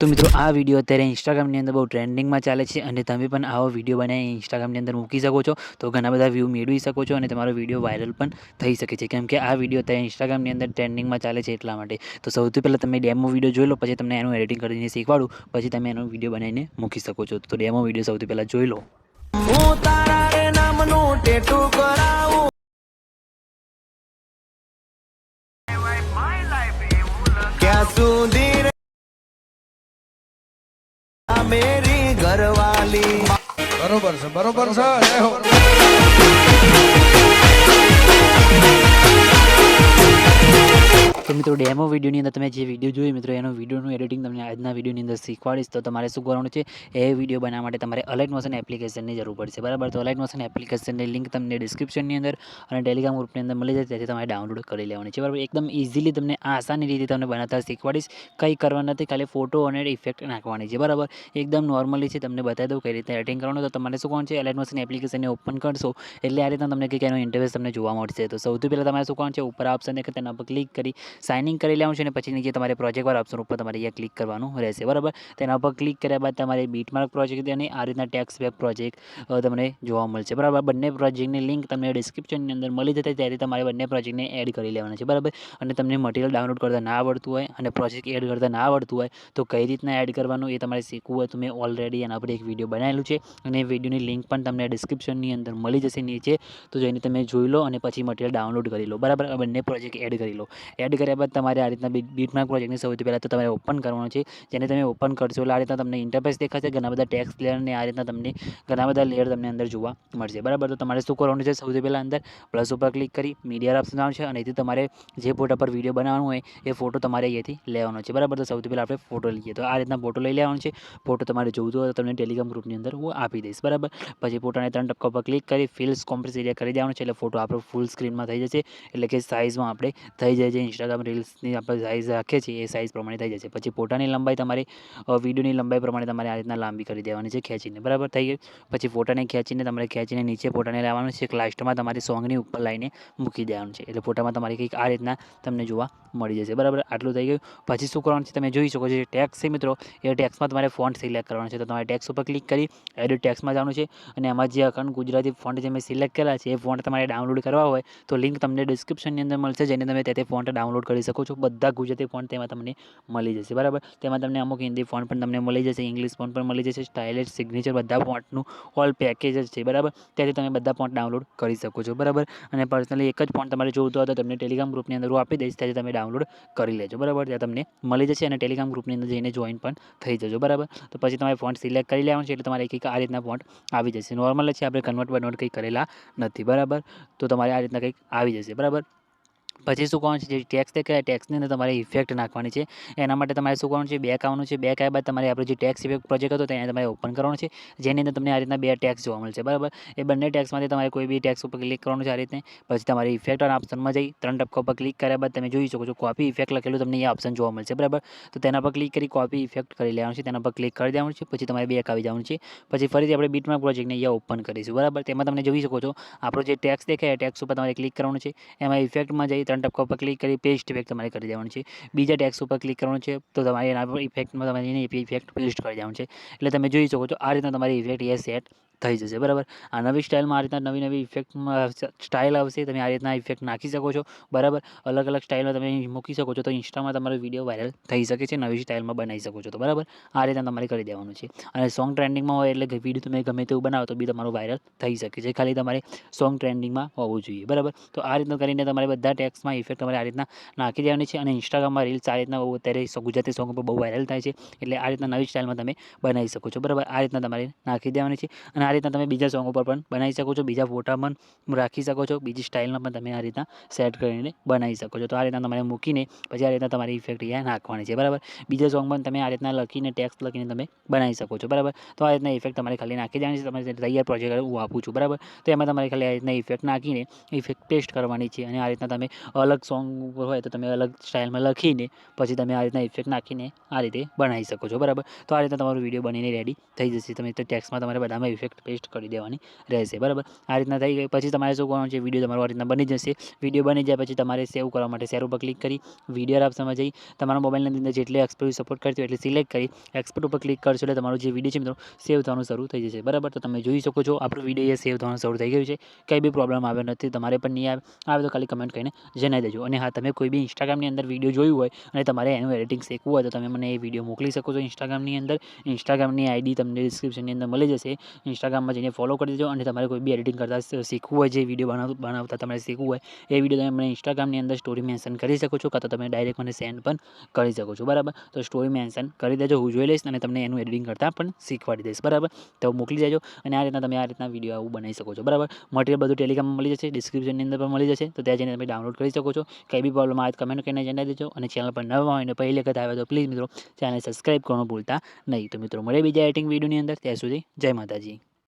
તો મિત્રો આ વિડીયો અત્યારે ઇન્સ્ટાગ્રામની અંદર બહુ ટ્રેન્ડિંગમાં ચાલે છે અને તમે પણ આવો વિડીયો બનાવી ઇન્સ્ટાગ્રામની અંદર મૂકી શકો છો તો ઘણા બધા વ્યૂ મેળવી શકો છો અને તમારો વિડીયો વાયરલ પણ થઈ શકે છે કેમ કે આ વિડીયો અત્યારે ઇન્સ્ટાગ્રામની અંદર ટ્રેન્ડિંગમાં ચાલે છે એટલા માટે. તો સૌથી પહેલાં તમે ડેમો વિડીયો જોઈ લો, પછી તમને એનું એડિટિંગ કરીને શીખવાડું, પછી તમે એનો વિડીયો બનાવીને મૂકી શકો છો. તો ડેમો વિડીયો સૌથી પહેલાં જોઈ લો. હું તારા રે નામનું ટેટુ કરાવું ક્યાં સુધી રે આ મેરી ઘરવાલી. બરોબર છે, બરોબર છે. જય હો. તો મિત્રો ડેમો વિડીયોની અંદર તમે જે વિડીયો જોયું મિત્રો એનો વિડીયોનું એડિટિંગ તમને આજના વિડીયોની અંદર શીખવાડીશ. તો તમારે શું કરવાનું છે, એ વિડીયો બનાવવા માટે તમારે અલાઇટ મોશન એપ્લિકેશનની જરૂર પડશે, બરાબર. તો અલાઇટ મોશન એપ્લિકેશનની લિંક તમને ડિસ્ક્રિપ્શનની અંદર અને ટેલિગ્રામ ગ્રુપની અંદર મળી જાય, તેથી તમારે ડાઉનલોડ કરી લેવાની છે, બરાબર. એકદમ ઇઝીલી તમને આસાની રીતે તમને બનાવતા શીખવાડીશ. કંઈ કરવા નથી, ખાલી ફોટો અને ઇફેક્ટ નાખવાની છે, બરાબર. એકદમ નોર્મલી છે, તમને બતાવી દઉં કઈ રીતે એડિટિંગ કરવાનું. તો તમારે શું કરવાનું છે, અલાઇટ મોશન એપ્લિકેશનને ઓપન કરશો એટલે આ રીતના તમને કંઈક એનો ઇન્ટરફેસ તમને જોવા મળશે. તો સૌથી પહેલાં તમારે શું કરવાનું છે, ઉપર ઓપ્શન દેખાય તેના પર ક્લિક કરી સાઇન ઇન કરી લેવાનું છે અને પછી નીચે તમારે પ્રોજેક્ટ વાળા ઓપ્શન ઉપર તમારે અહીંયા ક્લિક કરવાનું રહેશે, બરાબર. તેના ઉપર ક્લિક કર્યા બાદ તમારે બીટમાર્ક પ્રોજેક્ટ અને આ રીતના ટેક્સ વેબ પ્રોજેક્ટ તમને જોવા મળશે, બરાબર. બંને પ્રોજેક્ટની લિંક તમને ડિસ્ક્રિપ્શનની અંદર મળી જશે, ત્યારે તમારે બંને પ્રોજેક્ટને એડ કરી લેવાના છે, બરાબર. અને તમને મટીરિયલ ડાઉનલોડ કરતા ના આવડતું હોય અને પ્રોજેક્ટ એડ કરતા ના આવડતું હોય તો કઈ રીતના એડ કરવાનું એ તમારે શીખવું હોય તો મેં ઓલરેડી એના પર એક વિડીયો બનાવેલું છે અને એ વિડીયોની લિંક પણ તમને ડિસ્ક્રિપ્શનની અંદર મળી જશે નીચે. તો જઈને તમે જોઈ લો અને પછી મટીરિયલ ડાઉનલોડ કરી લો, બરાબર. બંને પ્રોજેક્ટ એડ કરી લો. એડ કર્યા બાદ તમારે આ રીતના બીટમાર્ક પ્રોજેક્ટને સૌથી પહેલાં તો તમારે ઓપન કરવાનું છે. જેને તમે ઓપન કરશો એટલે આ રીતના તમને ઇન્ટરફેસ દેખાશે, ઘણા બધા ટેક્સ લેયર અને આ રીતના તમને ઘણા બધા લેયર તમને અંદર જોવા મળશે, બરાબર. તો તમારે શું કરવાનું છે, સૌથી પહેલાં અંદર પ્લસ ઉપર ક્લિક કરી મીડિયા ઓપ્શન આવશે અને અહીંથી તમારે જે ફોટા પર વિડીયો બનાવવાનું હોય એ ફોટો તમારે અહીંયાથી લેવાનો છે, બરાબર. તો સૌથી પહેલાં આપણે ફોટો લઈએ, તો આ રીતના ફોટો લઈ લેવાનો છે. ફોટો તમારે જોઈતો હોય તો તમને ટેલિગ્રામ ગ્રુપની અંદર હું આપી દઈશ, બરાબર. પછી ફોટાને 3 ટપકા પર ક્લિક કરી ફિલ્સ કોમ્પ્રેસ એરિયા કરી દેવાનું છે, એટલે ફોટો આપણો ફૂલ સ્ક્રીનમાં થઈ જશે, એટલે કે સાઇઝમાં આપણે થઈ જાય છે. ઇન્સ્ટાગ્રામ રીલ્સની આપણે સાઇઝ રાખીએ છીએ એ સાઇઝ પ્રમાણે થઈ જશે. પછી ફોટાની લંબાઈ તમારી વિડીયોની લંબાઈ પ્રમાણે તમારે આ રીતના લાંબી કરી દેવાની છે ખેંચીને, બરાબર. થઈ ગઈ. પછી ફોટાને ખેંચીને નીચે ફોટાને લાવવાનું છે, લાસ્ટમાં તમારી સોંગની ઉપર લાઈને મૂકી દેવાનું છે, એટલે ફોટામાં તમારી કંઈક આ રીતના તમને જોવા મળી જશે, બરાબર. આટલું થઈ ગયું. પછી શું કરવાનું છે, તમે જોઈ શકો છો જે ટેક્સ છે મિત્રો, એ ટેક્સમાં તમારે ફોન્ટ સિલેક્ટ કરવાનું છે. તો તમારે ટેક્સ ઉપર ક્લિક કરી એડિટ ટેક્સમાં જવાનું છે અને આમાં જે અખંડ ગુજરાતી ફોન્ટ જે મેં સિલેક્ટ કરેલા છે એ ફોન્ટ તમારે ડાઉનલોડ કરવા હોય તો લિંક તમને ડિસ્ક્રિપ્શનની અંદર મળશે, જેને તમે તે ફોન્ટ ડાઉનલોડ કરી શકો છો. બધા ગુજરાતી ફોન્ટ તેમાં તમને મળી જશે, બરાબર. તેમાં તમને અમુક હિન્દી ફોન્ટ પણ તમને મળી જશે, ઇંગ્લિશ ફોન્ટ પણ મળી જશે, સ્ટાઇલિશ સિગ્નેચર બધા ફોન્ટનું ઓલ પેકેજ જ છે, બરાબર. ત્યાંથી તમે બધા ફોન્ટ ડાઉનલોડ કરી શકો છો, બરાબર. અને પર્સનલી એક જ ફોન્ટ તમારે જોઈતો હોય તો તમને ટેલિગ્રામ ગ્રુપની અંદર હું આપી દઈશ, ત્યાંથી તમે ડાઉનલોડ કરી લેજો, બરાબર. ત્યાં તમને મળી જશે અને ટેલિગ્રામ ગ્રુપની અંદર જઈને જોઈન પણ થઈ જજો, બરાબર. તો પછી તમારે ફોન્ટ સિલેક્ટ કરી લેવાનું છે એટલે તમારે કંઈક આ રીતના ફોન્ટ આવી જશે. નોર્મલ છે, આપણે કન્વર્ટ કંઈ કરેલા નથી, બરાબર. તો તમારે આ રીતના કંઈક આવી જશે, બરાબર. પછી શું કરવાનું છે, જે ટેક્સ દેખાય ટેક્સની અંદર તમારે ઇફેક્ટ નાખવાની છે. એના માટે તમારે શું કરવાનું છે, બેક આવવાનું છે. બેક આવ્યા બાદ તમારે આપણો જે ટેક્સ ઇફેક્ટ પ્રોજેક્ટ હતો તેને તમારે ઓપન કરવાનો છે, જેની અંદર તમને આ રીતના 2 ટેક્સ જોવા મળશે, બરાબર. એ બંને ટેક્સમાંથી તમારે કોઈ બી ટેક્સ ઉપર ક્લિક કરવાનું છે આ રીતે. પછી તમારે ઇફેક્ટ ઓપ્શનમાં જઈ 3 ટપકા ઉપર ક્લિક કર્યા બાદ તમે જોઈ શકો છો કોપી ઇફેક્ટ લખેલું તમને અહીંયા ઓપ્શન જોવા મળશે, બરાબર. તો તેના પર ક્લિક કરી કોપી ઇફેક્ટ કરી લેવાનું છે, તેના પર ક્લિક કરી દેવાનું છે. પછી તમારે બેક આવી જવાનું છે. પછી ફરીથી આપણે બીટમાર્ક પ્રોજેક્ટને અહીંયા ઓપન કરીશું, બરાબર. તેમાં તમે જોઈ શકો છો આપણો જે ટેક્સ દેખાય ટેક્સ ઉપર તમારે ક્લિક કરવાનું છે. એમાં ઇફેક્ટમાં જઈ 3 ટપકા ઉપર ક્લિક કરી પેસ્ટ ઇફેક્ટ તમારે કરી દેવાનું છે. બીજા ટેક્સ ઉપર ક્લિક કરવાનું છે, તો તમારે એના પર ઇફેક્ટમાં તમારે ઇફેક્ટ પેસ્ટ કરી દેવાનું છે, એટલે તમે જોઈ શકો છો આ રીતના તમારી ઇફેક્ટ એ સેટ થઈ જશે, બરાબર. આ નવી સ્ટાઇલમાં આ રીતના નવી ઇફેક્ટમાં સ્ટાઇલ આવશે, તમે આ રીતના ઇફેક્ટ નાખી શકો છો, બરાબર. અલગ અલગ સ્ટાઇલમાં તમે મૂકી શકો છો, તો ઇન્સ્ટામાં તમારો વિડીયો વાયરલ થઈ શકે છે, નવી સ્ટાઇલમાં બનાવી શકો છો, તો બરાબર. આ રીતના તમારે કરી દેવાનું છે. અને સોંગ ટ્રેન્ડિંગમાં હોય એટલે વિડીયો તમે ગમે તેવું બનાવો તો બી તમારું વાયરલ થઈ શકે છે, ખાલી તમારે સોંગ ટ્રેન્ડિંગમાં હોવું જોઈએ, બરાબર. તો આ રીતના કરીને તમારે બધા ટેક્સમાં ઇફેક્ટ તમારે આ રીતના નાખી દેવાની છે. અને ઇન્સ્ટાગ્રામમાં રીલ્સ આ રીતના બહુ અત્યારે ગુજરાતી સોંગ પર બહુ વાયરલ થાય છે, એટલે આ રીતના નવી સ્ટાઇલમાં તમે બનાવી શકો છો, બરાબર. આ રીતના તમારે નાખી દેવાની છે અને આ રીતના તમે બીજા સોંગ ઉપર પણ બનાવી શકો છો, બીજા ફોટા પણ રાખી શકો છો, બીજી સ્ટાઇલમાં પણ તમે આ રીતના સેટ કરીને બનાવી શકો છો. તો આ રીતના તમારે મૂકીને પછી આ રીતના તમારી ઇફેક્ટ અહીંયા નાખવાની છે, બરાબર. બીજા સોંગ પણ તમે આ રીતના લખીને ટેક્સ્ટ લખીને તમે બનાવી શકો છો, બરાબર. તો આ રીતના ઇફેક્ટ તમારે ખાલી નાખી દેવાની છે. તમારે તૈયાર પ્રોજેક્ટ હું આપું છું, બરાબર. તો એમાં તમારે ખાલી આ રીતના ઇફેક્ટ નાખીને ઇફેક્ટ પેસ્ટ કરવાની છે અને આ રીતના તમે અલગ સોંગ ઉપર હોય તો તમે અલગ સ્ટાઇલમાં લખીને પછી તમે આ રીતના ઇફેક્ટ નાખીને આ રીતે બનાવી શકો છો, બરાબર. તો આ રીતના તમારો વિડીયો બનીને રેડી થઈ જશે. તમે તો ટેક્સમાં તમારે બધામાં ઇફેક્ટ પેસ્ટ કરી દેવાની રહેશે. બરાબર, આ રીતના થઈ ગઈ પછી તમારે શું કરવાનું છે, વિડીયો તમારો આ રીતના બની જશે. વિડીયો બની જાય પછી તમારે સેવ કરવા માટે શેર ઉપર ક્લિક કરી વિડીયો ઓપ્શનમાં જઈ તમારા મોબાઈલની અંદર જેટલી એક્સપોર્ટ સપોર્ટ કરતી હોય એટલે સિલેક્ટ કરી એક્સપોર્ટ ઉપર ક્લિક કરશો એટલે તમારું જે વિડીયો છે મિત્રો સેવ થવાનું શરૂ થઈ જશે. બરાબર, તો તમે જોઈ શકો છો આપણું વિડીયો એ સેવ થવાનું શરૂ થઈ ગયું છે. કંઈ બી પ્રોબ્લેમ આવ્યો નથી, તમારે પણ નહીં આવે તો ખાલી કમેન્ટ કરીને જણાવી દેજો. અને હા, તમે કોઈ બી ઇન્સ્ટાગ્રામની અંદર વિડીયો જોયું હોય અને તમારે એનું એડિટિંગ શીખવું હોય તો તમે મને એ વિડીયો મોકલી શકો છો ઇન્સ્ટાગ્રામની અંદર. ઇન્સ્ટાગ્રામની આઈડી તમને ડિસ્ક્રિપ્શનની અંદર મળી જશે. ઇન્સ્ટાગ્રામમાં જઈને ફોલો કરી દેજો અને તમારે કોઈ બી એડિટિંગ કરતાં શીખવું હોય, જે વિડીયો બનાવતા તમારે શીખવું હોય એ વિડીયો તમે મને ઇન્સ્ટાગ્રામની અંદર સ્ટોરી મેન્શન કરી શકો છો, કાં તો તમે ડાયરેક્ટ મને સેન્ડ પણ કરી શકો છો. બરાબર, તો સ્ટોરી મેન્શન કરી દેજો, હું જોઈ લઈશ અને તમને એનું એડિટિંગ કરતાં પણ શીખવાડી દઈશ. બરાબર, તો મોકલી દેજો અને આ રીતના તમે આ રીતના વિડીયો આવું બનાવી શકો છો. બરાબર, મટીરિયલ બધું ટેલિગ્રામમાં મળી જશે, ડિસ્ક્રિપ્શનની અંદર પણ મળી જશે, તો ત્યાં જઈને તમે ડાઉનલોડ કરી શકો છો. કંઈ બી પ્રોબ્લેમ આવે તો કમેન્ટ કરીને જણાવી દેજો અને ચેનલ પર નવા હોય અને પહેલી વખત આવે તો પ્લીઝ મિત્રો ચેનલ સબસ્ક્રાઈબ કરવાનું ભૂલતા નહીં. તો મિત્રો મળે બીજા એડિટિંગ વિડીયોની અંદર, ત્યાં સુધી જય માતાજી.